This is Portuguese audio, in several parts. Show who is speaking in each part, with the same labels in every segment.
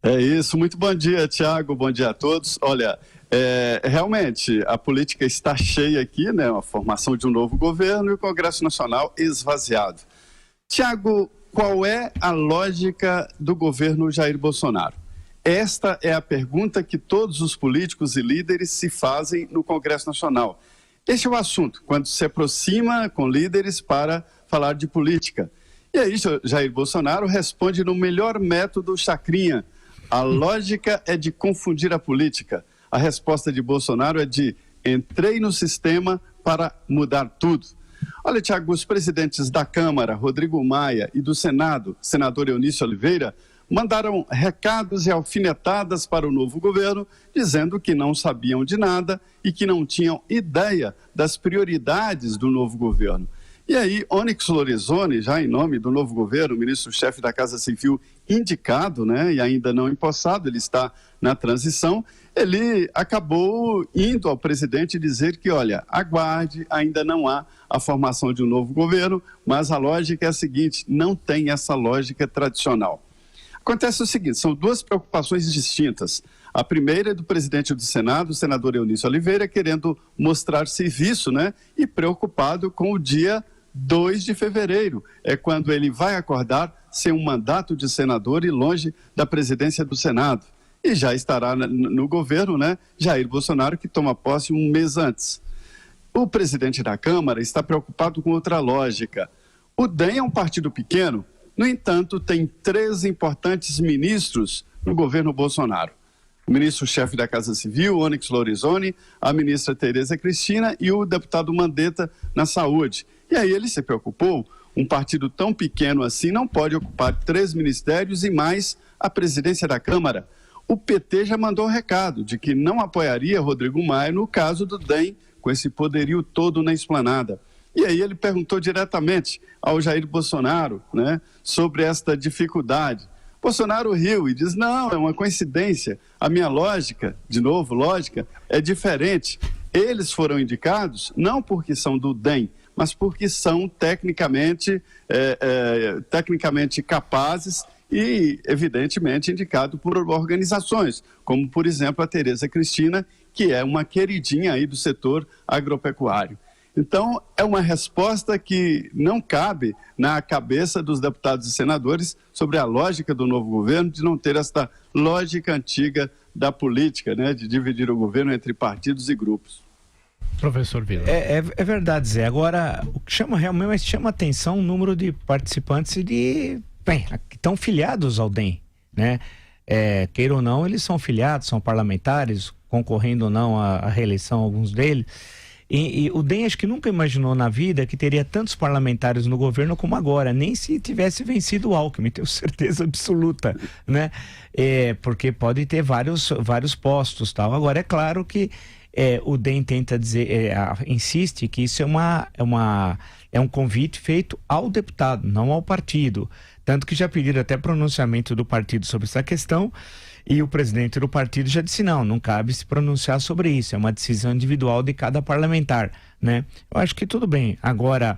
Speaker 1: É isso, muito bom dia, Tiago, bom dia a todos. Olha, realmente a política está cheia aqui, né? A formação de um novo governo e o Congresso Nacional esvaziado. Tiago, qual é a lógica do governo Jair Bolsonaro? Esta é a pergunta que todos os políticos e líderes se fazem no Congresso Nacional. Este é o assunto, quando se aproxima com líderes para falar de política. E aí, Jair Bolsonaro responde no melhor método chacrinha. A lógica é de confundir a política. A resposta de Bolsonaro é de entrei no sistema para mudar tudo. Olha, Tiago, os presidentes da Câmara, Rodrigo Maia, e do Senado, senador Eunício Oliveira, mandaram recados e alfinetadas para o novo governo, dizendo que não sabiam de nada e que não tinham ideia das prioridades do novo governo. E aí, Onyx Lorenzoni, já em nome do novo governo, ministro-chefe da Casa Civil indicado, né, e ainda não empossado, ele está na transição, ele acabou indo ao presidente dizer que, olha, aguarde, ainda não há a formação de um novo governo, mas a lógica é a seguinte, não tem essa lógica tradicional. Acontece o seguinte, são duas preocupações distintas. A primeira é do presidente do Senado, o senador Eunício Oliveira, querendo mostrar serviço, né, e preocupado com o dia 2 de fevereiro, é quando ele vai acordar sem um mandato de senador e longe da presidência do Senado. E já estará no governo, né, Jair Bolsonaro, que toma posse um mês antes. O presidente da Câmara está preocupado com outra lógica. O DEM é um partido pequeno, no entanto, tem 3 importantes ministros no governo Bolsonaro. O ministro-chefe da Casa Civil, Onyx Lorenzoni, a ministra Tereza Cristina e o deputado Mandetta na Saúde. E aí ele se preocupou, um partido tão pequeno assim não pode ocupar 3 ministérios e mais a presidência da Câmara. O PT já mandou um recado de que não apoiaria Rodrigo Maia no caso do DEM, com esse poderio todo na esplanada. E aí ele perguntou diretamente ao Jair Bolsonaro, né, sobre esta dificuldade. Bolsonaro riu e diz, não, é uma coincidência, a minha lógica, de novo, lógica, é diferente. Eles foram indicados não porque são do DEM, mas porque são tecnicamente capazes e, evidentemente, indicados por organizações, como, por exemplo, a Tereza Cristina, que é uma queridinha aí do setor agropecuário. Então, é uma resposta que não cabe na cabeça dos deputados e senadores sobre a lógica do novo governo de não ter esta lógica antiga da política, né, de dividir o governo entre partidos e grupos.
Speaker 2: Professor Vila.
Speaker 3: É verdade, Zé. Agora, o que chama atenção o número de participantes que estão filiados ao DEM, né? Queira ou não, eles são filiados, são parlamentares, concorrendo ou não à reeleição, alguns deles. E o DEM acho que nunca imaginou na vida que teria tantos parlamentares no governo como agora, nem se tivesse vencido o Alckmin, tenho certeza absoluta, né? Porque pode ter vários postos, tal. Agora, é claro que o DEM tenta dizer, insiste que isso é um convite feito ao deputado, não ao partido. Tanto que já pediram até pronunciamento do partido sobre essa questão, e o presidente do partido já disse, não cabe se pronunciar sobre isso, é uma decisão individual de cada parlamentar, né? Eu acho que tudo bem. Agora,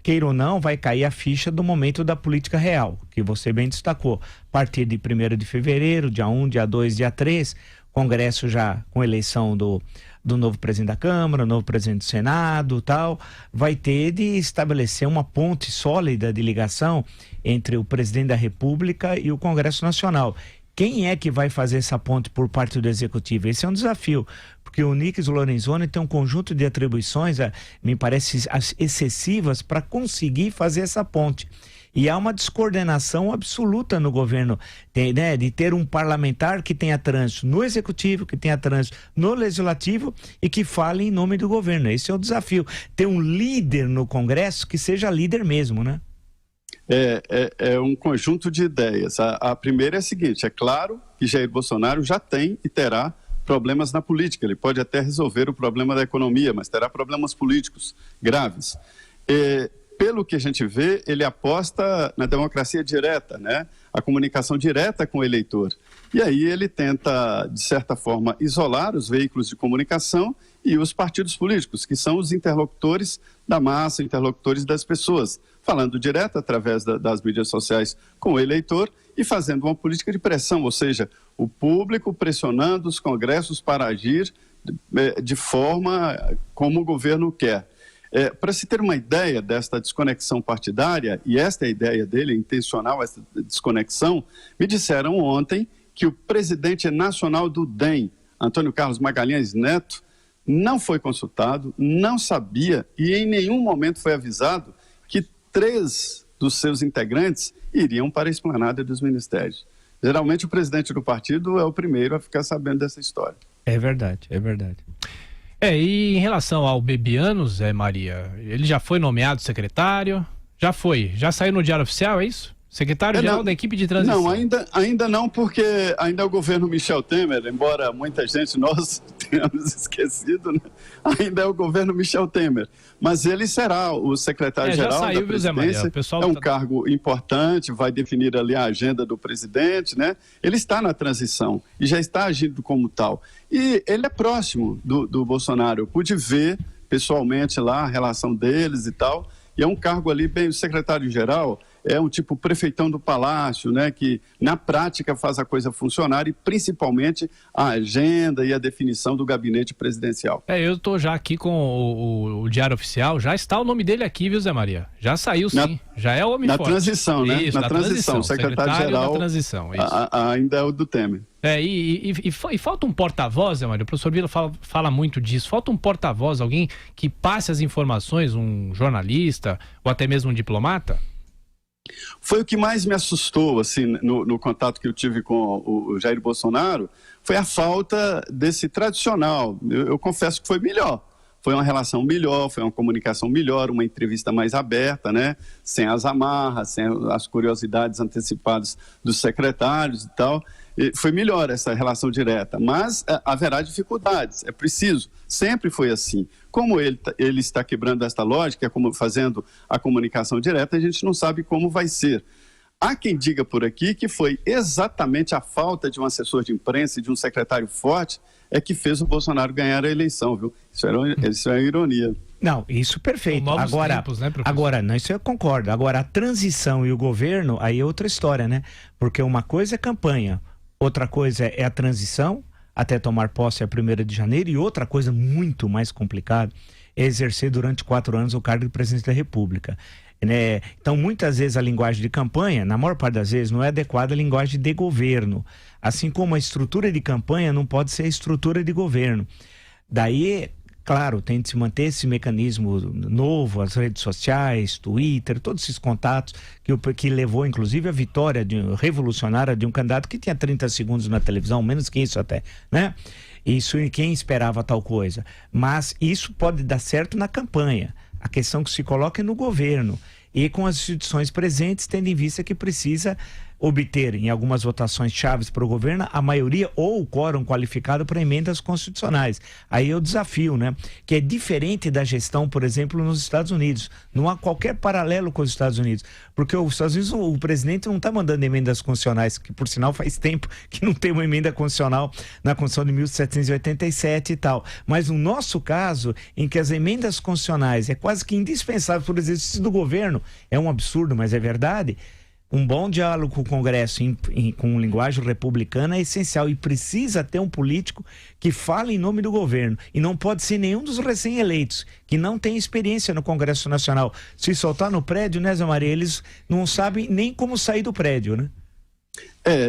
Speaker 3: queira ou não, vai cair a ficha do momento da política real, que você bem destacou. A partir de 1º de fevereiro, dia 1, dia 2, dia 3, Congresso já com eleição do novo presidente da Câmara, novo presidente do Senado, tal, vai ter de estabelecer uma ponte sólida de ligação entre o presidente da República e o Congresso Nacional. Quem é que vai fazer essa ponte por parte do Executivo? Esse é um desafio, porque o Onyx Lorenzoni tem um conjunto de atribuições, me parece, excessivas para conseguir fazer essa ponte. E há uma descoordenação absoluta no governo, né, de ter um parlamentar que tenha trânsito no Executivo, que tenha trânsito no Legislativo e que fale em nome do governo. Esse é o desafio. Ter um líder no Congresso que seja líder mesmo, né?
Speaker 1: É um conjunto de ideias. A primeira é a seguinte, é claro que Jair Bolsonaro já tem e terá problemas na política. Ele pode até resolver o problema da economia, mas terá problemas políticos graves. Pelo que a gente vê, ele aposta na democracia direta, né? A comunicação direta com o eleitor. E aí ele tenta, de certa forma, isolar os veículos de comunicação e os partidos políticos, que são os interlocutores da massa, interlocutores das pessoas, falando direto através das mídias sociais com o eleitor e fazendo uma política de pressão, ou seja, o público pressionando os congressos para agir de forma como o governo quer. Para se ter uma ideia desta desconexão partidária, e esta é a ideia dele, é intencional essa desconexão, me disseram ontem que o presidente nacional do DEM, Antônio Carlos Magalhães Neto, não foi consultado, não sabia e em nenhum momento foi avisado que 3 dos seus integrantes iriam para a esplanada dos ministérios. Geralmente o presidente do partido é o primeiro a ficar sabendo dessa história.
Speaker 3: É verdade, é verdade.
Speaker 2: E em relação ao Bebiano, Zé Maria, ele já foi nomeado secretário? Já saiu no Diário Oficial, é isso? Secretário-geral da equipe de transição.
Speaker 1: Não, ainda não, porque ainda é o governo Michel Temer, embora muita gente, nós tenhamos esquecido, né? Ainda é o governo Michel Temer. Mas ele será o secretário-geral da presidência, é um cargo importante, vai definir ali a agenda do presidente, né? Ele está na transição e já está agindo como tal. E ele é próximo do Bolsonaro, eu pude ver pessoalmente lá a relação deles e tal, e é um cargo ali, bem, o secretário-geral é um tipo prefeitão do palácio, né, que na prática faz a coisa funcionar e principalmente a agenda e a definição do gabinete presidencial.
Speaker 2: Eu estou já aqui com o Diário Oficial, já está o nome dele aqui, viu, Zé Maria? Já saiu sim, já é o homem forte.
Speaker 1: Na transição, né?
Speaker 2: Isso,
Speaker 1: na transição, secretário-geral
Speaker 2: da transição, isso.
Speaker 1: Ainda é o do Temer.
Speaker 2: E falta um porta-voz, Zé Maria, o professor Vila fala muito disso, falta um porta-voz, alguém que passe as informações, um jornalista ou até mesmo um diplomata?
Speaker 1: Foi o que mais me assustou, assim, no contato que eu tive com o Jair Bolsonaro, foi a falta desse tradicional. Eu confesso que foi melhor. Foi uma relação melhor, foi uma comunicação melhor, uma entrevista mais aberta, né? Sem as amarras, sem as curiosidades antecipadas dos secretários e tal. E foi melhor essa relação direta, mas haverá dificuldades, é preciso, sempre foi assim. Como ele está quebrando esta lógica, como fazendo a comunicação direta, a gente não sabe como vai ser. Há quem diga por aqui que foi exatamente a falta de um assessor de imprensa e de um secretário forte que fez o Bolsonaro ganhar a eleição, viu? Isso é uma ironia.
Speaker 3: Não, isso perfeito. Agora,
Speaker 2: tempos, né,
Speaker 3: não, isso eu concordo. Agora, a transição e o governo, aí é outra história, né? Porque uma coisa é campanha, outra coisa é a transição, até tomar posse a 1º de janeiro, e outra coisa muito mais complicada é exercer durante 4 anos o cargo de presidente da República. Né? Então, muitas vezes a linguagem de campanha, na maior parte das vezes, não é adequada à linguagem de governo. Assim como a estrutura de campanha não pode ser a estrutura de governo. Daí, claro, tem de se manter esse mecanismo novo, as redes sociais, Twitter, todos esses contatos que levou, inclusive, a vitória revolucionária de um candidato que tinha 30 segundos na televisão, menos que isso até, né? Isso, quem esperava tal coisa? Mas isso pode dar certo na campanha. A questão que se coloca é no governo e com as instituições presentes, tendo em vista que precisa obter em algumas votações chaves para o governo a maioria ou o quórum qualificado para emendas constitucionais. Aí é o desafio, né? Que é diferente da gestão, por exemplo, nos Estados Unidos. Não há qualquer paralelo com os Estados Unidos, porque os Estados Unidos, o presidente não está mandando emendas constitucionais, que por sinal faz tempo que não tem uma emenda constitucional na Constituição de 1787 e tal. Mas no nosso caso, em que as emendas constitucionais é quase que indispensável para o exercício do governo, é um absurdo, mas é verdade. Um bom diálogo com o Congresso com linguagem republicana é essencial e precisa ter um político que fale em nome do governo. E não pode ser nenhum dos recém-eleitos, que não tem experiência no Congresso Nacional. Se soltar no prédio, né, Zé Maria, eles não sabem nem como sair do prédio, né?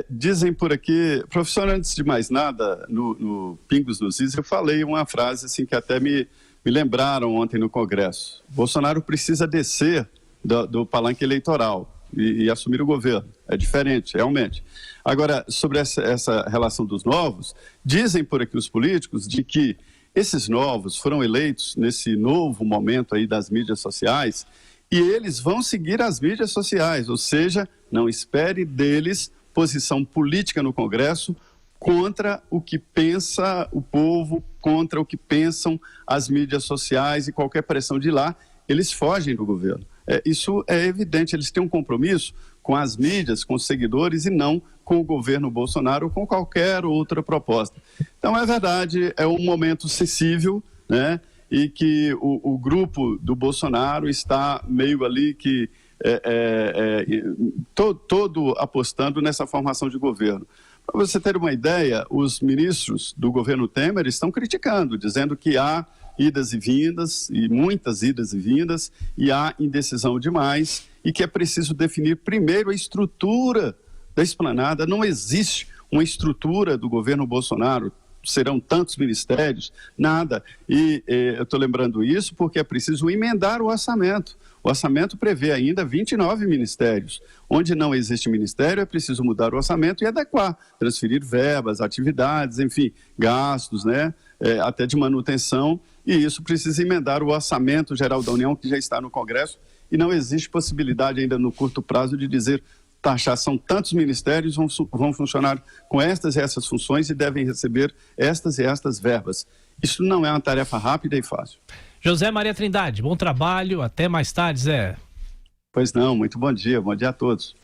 Speaker 1: Dizem por aqui, professor, antes de mais nada, no Pingos nos Is, eu falei uma frase assim, que até me lembraram ontem no Congresso. Bolsonaro precisa descer do palanque eleitoral e assumir o governo. É diferente, realmente. Agora, sobre essa relação dos novos, dizem por aqui os políticos de que esses novos foram eleitos nesse novo momento aí das mídias sociais e eles vão seguir as mídias sociais, ou seja, não espere deles posição política no Congresso contra o que pensa o povo, contra o que pensam as mídias sociais e qualquer pressão de lá, eles fogem do governo. Isso é evidente, eles têm um compromisso com as mídias, com os seguidores e não com o governo Bolsonaro ou com qualquer outra proposta. Então, é verdade, é um momento sensível, né? E que o grupo do Bolsonaro está meio ali que todo apostando nessa formação de governo. Para você ter uma ideia, os ministros do governo Temer estão criticando, dizendo que há idas e vindas, e muitas idas e vindas, e há indecisão demais, e que é preciso definir primeiro a estrutura da esplanada. Não existe uma estrutura do governo Bolsonaro, serão tantos ministérios, nada. E eu estou lembrando isso porque é preciso emendar o orçamento. O orçamento prevê ainda 29 ministérios. Onde não existe ministério, é preciso mudar o orçamento e adequar, transferir verbas, atividades, enfim, gastos, né? Até de manutenção, e isso precisa emendar o orçamento geral da União, que já está no Congresso, e não existe possibilidade ainda no curto prazo de dizer taxar, são tantos ministérios, vão funcionar com estas e essas funções e devem receber estas e estas verbas. Isso não é uma tarefa rápida e fácil.
Speaker 2: José Maria Trindade, bom trabalho, até mais tarde, Zé.
Speaker 1: Pois não, muito bom dia a todos.